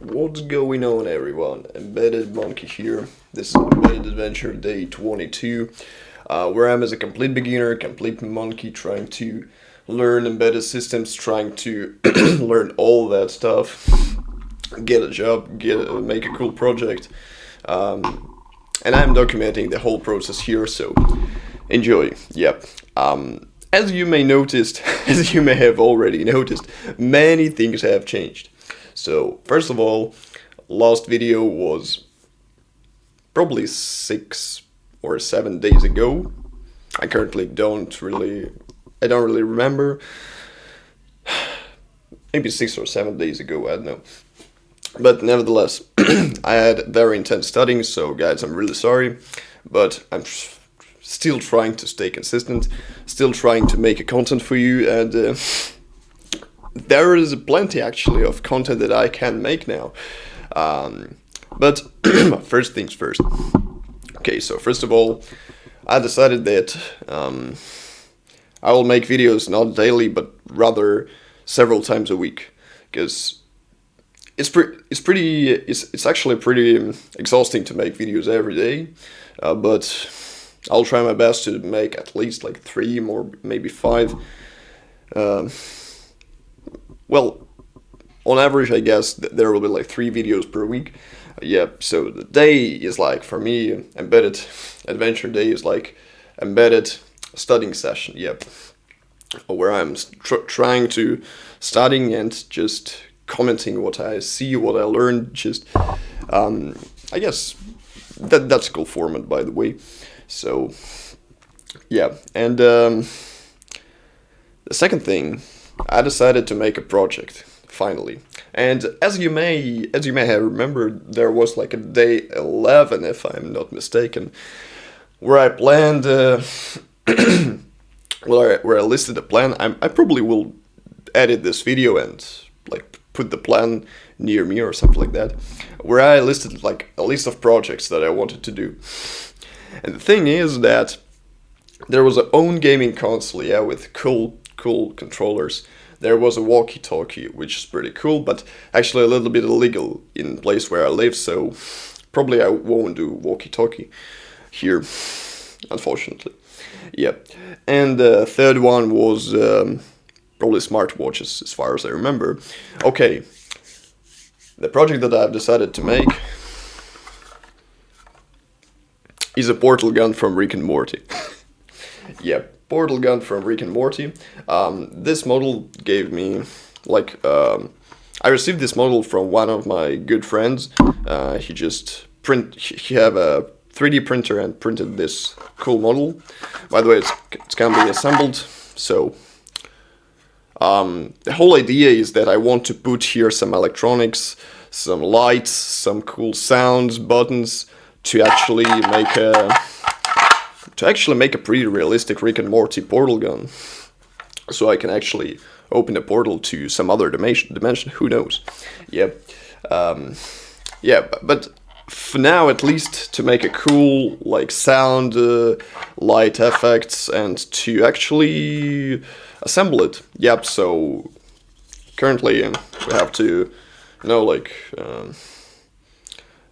What's going on, everyone? Embedded Monkey here. This is Embedded Adventure Day 22, where I'm as a complete beginner, complete monkey, trying to learn embedded systems, trying to learn all that stuff, get a job, make a cool project, and I'm documenting the whole process here. So enjoy. Yep. As you may noticed, as you may have already noticed, many things have changed. So first of all, last video was probably 6 or 7 days ago. I currently don't really remember. Maybe 6 or 7 days ago, I don't know. But nevertheless, I had very intense studying, so guys, I'm really sorry. But I'm still trying to stay consistent, still trying to make a content for you, and there is plenty actually of content that I can make now. But first things first. Okay, so first of all, I decided that I will make videos not daily, but rather several times a week, because it's actually pretty exhausting to make videos every day, but I'll try my best to make at least like 3 or maybe 5. Well, on average, I guess there will be like 3 videos per week. Yep, so the day is like, for me, Embedded Adventure Day is like embedded studying session, yep. Where I'm trying to studying and just commenting what I see, what I learn, just, I guess, that's a cool format, by the way. So, yeah, and the second thing, I decided to make a project finally, and as you may have remembered, there was like a day 11, if I'm not mistaken, where I planned, where I listed a plan. I probably will edit this video and like put the plan near me or something like that, where I listed like a list of projects that I wanted to do. And the thing is that there was a own gaming console, yeah, with cool controllers. There was a walkie-talkie, which is pretty cool, but actually a little bit illegal in the place where I live, so probably I won't do walkie-talkie here, unfortunately. Yep. And the third one was probably smartwatches, as far as I remember. Okay, the project that I've decided to make is a portal gun from Rick and Morty. Yeah, portal gun from Rick and Morty. This model gave me, like, I received this model from one of my good friends. He have a 3D printer and printed this cool model. By the way, it's can be assembled. So the whole idea is that I want to put here some electronics, some lights, some cool sounds, buttons, to actually make a pretty realistic Rick and Morty portal gun, so I can actually open a portal to some other dimension. Who knows? Yeah, yeah. But for now, at least, to make a cool like sound, light effects, and to actually assemble it. Yep. So currently, we have to,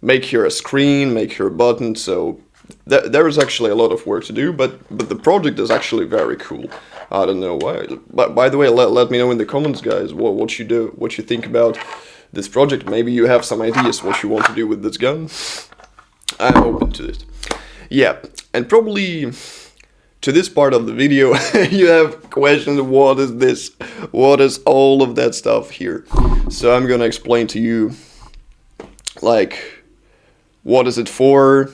make here a screen, make here a button. So there is actually a lot of work to do, but the project is actually very cool. I don't know why. But by the way, let me know in the comments, guys, what you do, what you think about this project. Maybe you have some ideas what you want to do with this gun. I'm open to it. Yeah, and probably to this part of the video, you have questioned, what is this? What is all of that stuff here? So I'm gonna explain to you, like, what is it for?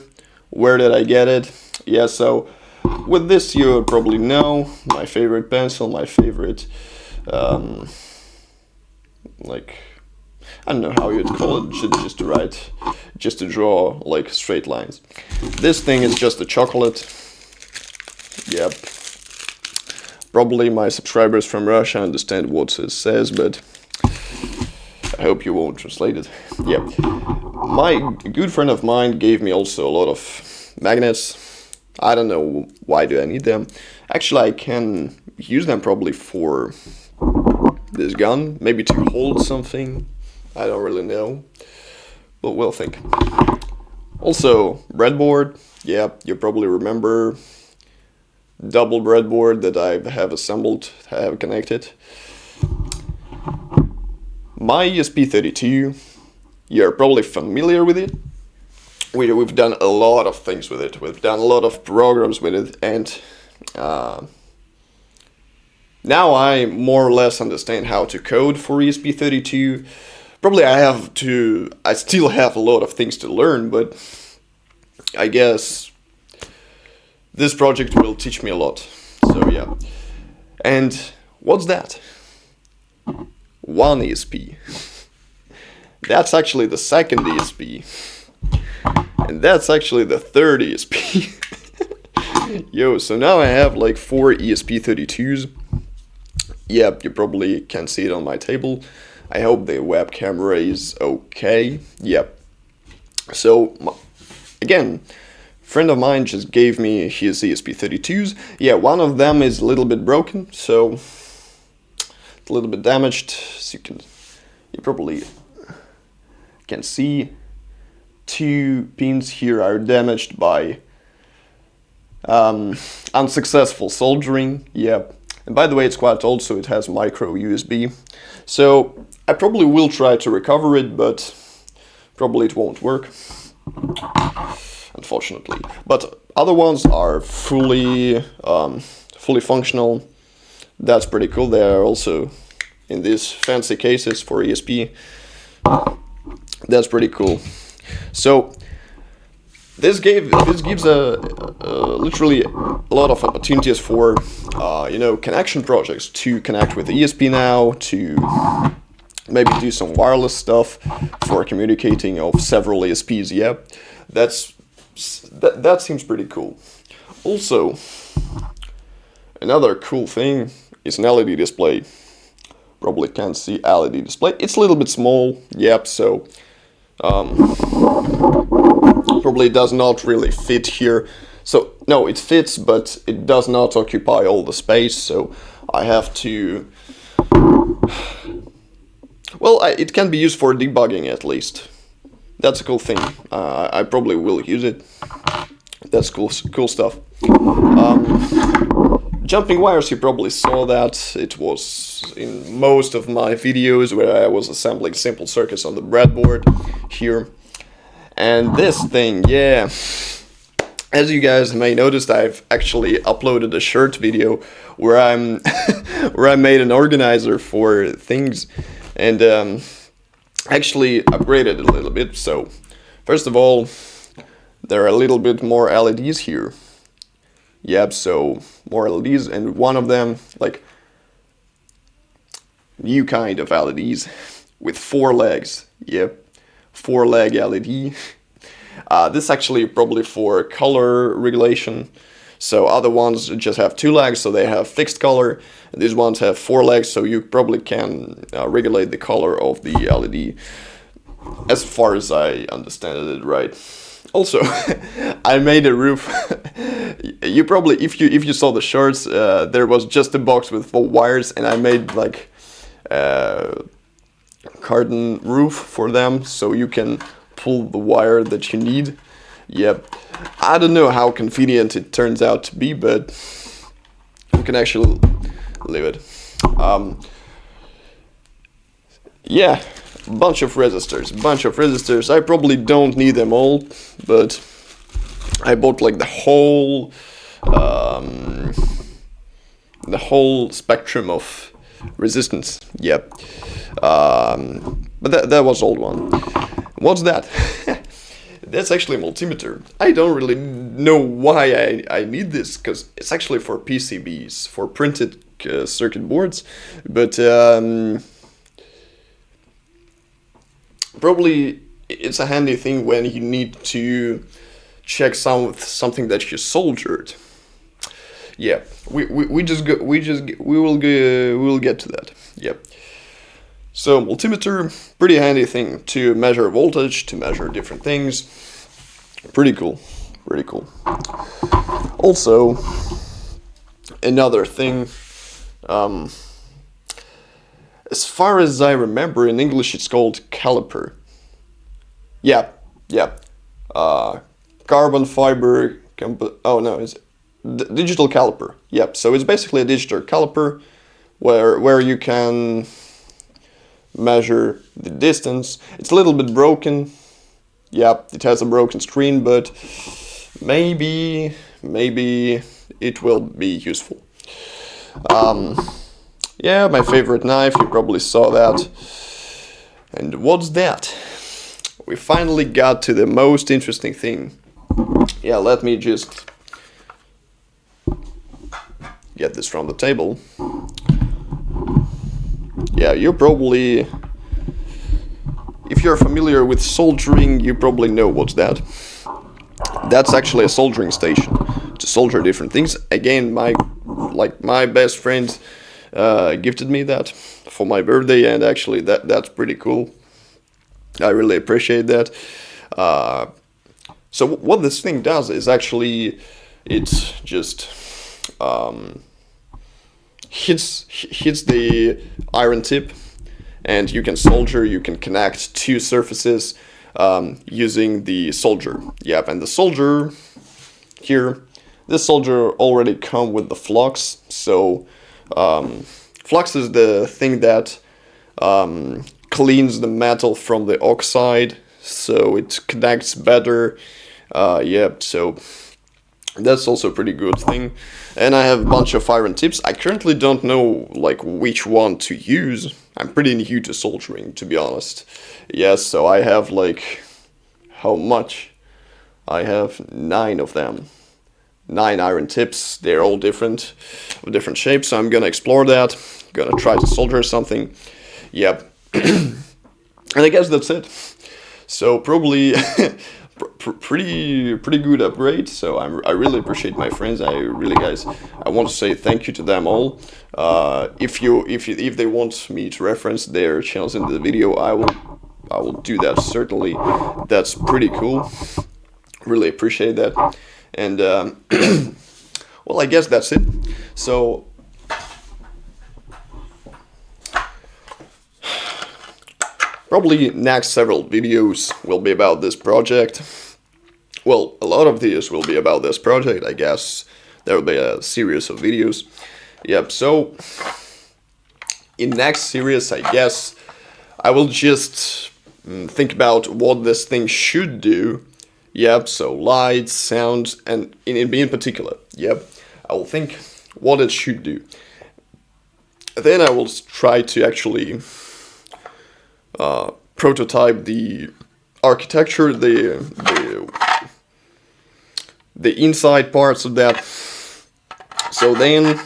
Where did I get it? Yeah, so with this you probably know my favorite pencil, my favorite, like, I don't know how you'd call it, just to draw like straight lines. This thing is just a chocolate. Yep. Probably my subscribers from Russia understand what it says, but I hope you won't translate it. Yeah. My good friend of mine gave me also a lot of magnets. I don't know why do I need them. Actually, I can use them probably for this gun, maybe to hold something. I don't really know. but we'll think. Also, breadboard. Yeah, you probably remember double breadboard that I have assembled, have connected. My esp32, you're probably familiar with it. We've done a lot of things with it. We've done a lot of programs with it, and now I more or less understand how to code for esp32. Probably I still have a lot of things to learn, but I guess this project will teach me a lot. So yeah. And what's that? One ESP. That's actually the second ESP. And that's actually the third ESP. Yo, so now I have like 4 ESP32s. Yep, you probably can see it on my table. I hope the web camera is okay. Yep. So, again, friend of mine just gave me his ESP32s. Yeah, one of them is a little bit broken, so it's a little bit damaged. So you probably can see 2 pins here are damaged by unsuccessful soldering. Yep. And by the way, it's quite old, so it has micro USB. So I probably will try to recover it, but probably it won't work, unfortunately. But other ones are fully functional. That's pretty cool. They are also in these fancy cases for ESP. That's pretty cool. So this gives literally a lot of opportunities for connection projects to connect with ESP now, to maybe do some wireless stuff for communicating of several ESPs. Yeah, that seems pretty cool. Also, another cool thing is an LED display. Probably can't see LED display. It's a little bit small. Yep. So probably does not really fit here. So no, it fits, but it does not occupy all the space. So I have to. Well, it can be used for debugging at least. That's a cool thing. I probably will use it. That's cool stuff. Jumping wires, you probably saw that. It was in most of my videos where I was assembling simple circuits on the breadboard here. And this thing, yeah. As you guys may notice, I've actually uploaded a shirt video where where I made an organizer for things and actually upgraded a little bit. So first of all, there are a little bit more LEDs here. Yep, so more LEDs, and one of them, like, new kind of LEDs with 4 legs. Yep, 4-leg LED. This actually probably for color regulation. So other ones just have 2 legs, so they have fixed color. And these ones have 4 legs, so you probably can regulate the color of the LED, as far as I understand it, right? Also, I made a roof. You probably, if you saw the shorts, there was just a box with 4 wires, and I made like carton roof for them, so you can pull the wire that you need. Yep. I don't know how convenient it turns out to be, but you can actually leave it. Yeah. Bunch of resistors. I probably don't need them all, but I bought like the whole spectrum of resistance. Yep. But that was old one. What's that? That's actually a multimeter. I don't really know why I need this, because it's actually for PCBs, for printed circuit boards, but probably it's a handy thing when you need to check something that you soldered. Yeah, we will get to that. Yep. So multimeter, pretty handy thing to measure voltage, to measure different things. Pretty cool. Also, another thing. As far as I remember, in English it's called caliper. Yeah, yeah. Carbon fiber. Oh no, it's digital caliper. Yep. So it's basically a digital caliper where you can measure the distance. It's a little bit broken. Yep, it has a broken screen, but maybe it will be useful. Yeah, my favorite knife, you probably saw that. And what's that? We finally got to the most interesting thing. Yeah, let me just get this from the table. Yeah, you probably, if you're familiar with soldering, you probably know what's that. That's actually a soldering station to solder different things. Again, my best friend gifted me that for my birthday, and actually that's pretty cool. I really appreciate that. So what this thing does is actually it just hits the iron tip, and you can solder. You can connect two surfaces using the solder. Yep, and the solder here, this solder already come with the flux. So flux is the thing that cleans the metal from the oxide, so it connects better. Yep, so that's also a pretty good thing. And I have a bunch of iron tips. I currently don't know like which one to use. I'm pretty new to soldering, to be honest. Yes, so I have like, how much? I have 9 of them. 9 iron tips. They're all different, of different shapes. So I'm gonna explore that. Gonna try to solder something. Yep. And I guess that's it. So probably pretty good upgrade. So I really appreciate my friends. I really, guys, I want to say thank you to them all. If they want me to reference their channels in the video, I will do that certainly. That's pretty cool. Really appreciate that. And well, I guess that's it. So probably next several videos will be about this project. Well, a lot of these will be about this project, I guess. There will be a series of videos. Yep, so in next series, I guess, I will just think about what this thing should do. Yep, so lights, sounds, and in particular, yep, I will think what it should do. Then I will try to actually prototype the architecture, the inside parts of that. So then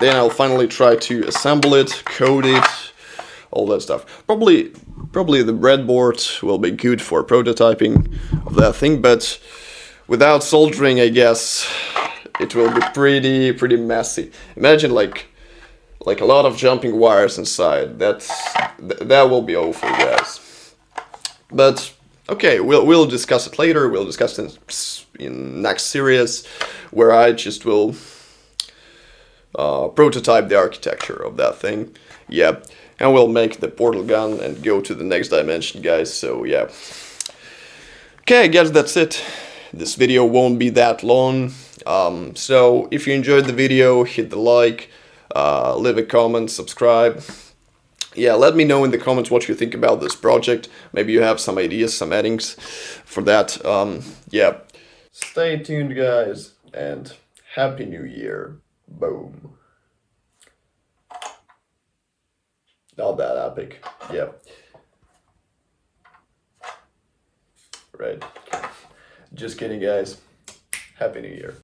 I'll finally try to assemble it, code it, all that stuff. Probably the breadboard will be good for prototyping of that thing, but without soldering, I guess it will be pretty messy. Imagine like a lot of jumping wires inside. That will be awful, guys. But okay, we'll discuss it later. We'll discuss it in next series, where I just will prototype the architecture of that thing. Yeah, and we'll make the portal gun and go to the next dimension, guys. So yeah. Okay, I guess that's it. This video won't be that long. So if you enjoyed the video, hit the like, leave a comment, subscribe. Yeah, let me know in the comments what you think about this project. Maybe you have some ideas, some addings for that. Yeah. Stay tuned, guys, and Happy New Year. Boom. Not that epic. Yeah. Right. Just kidding, guys. Happy New Year.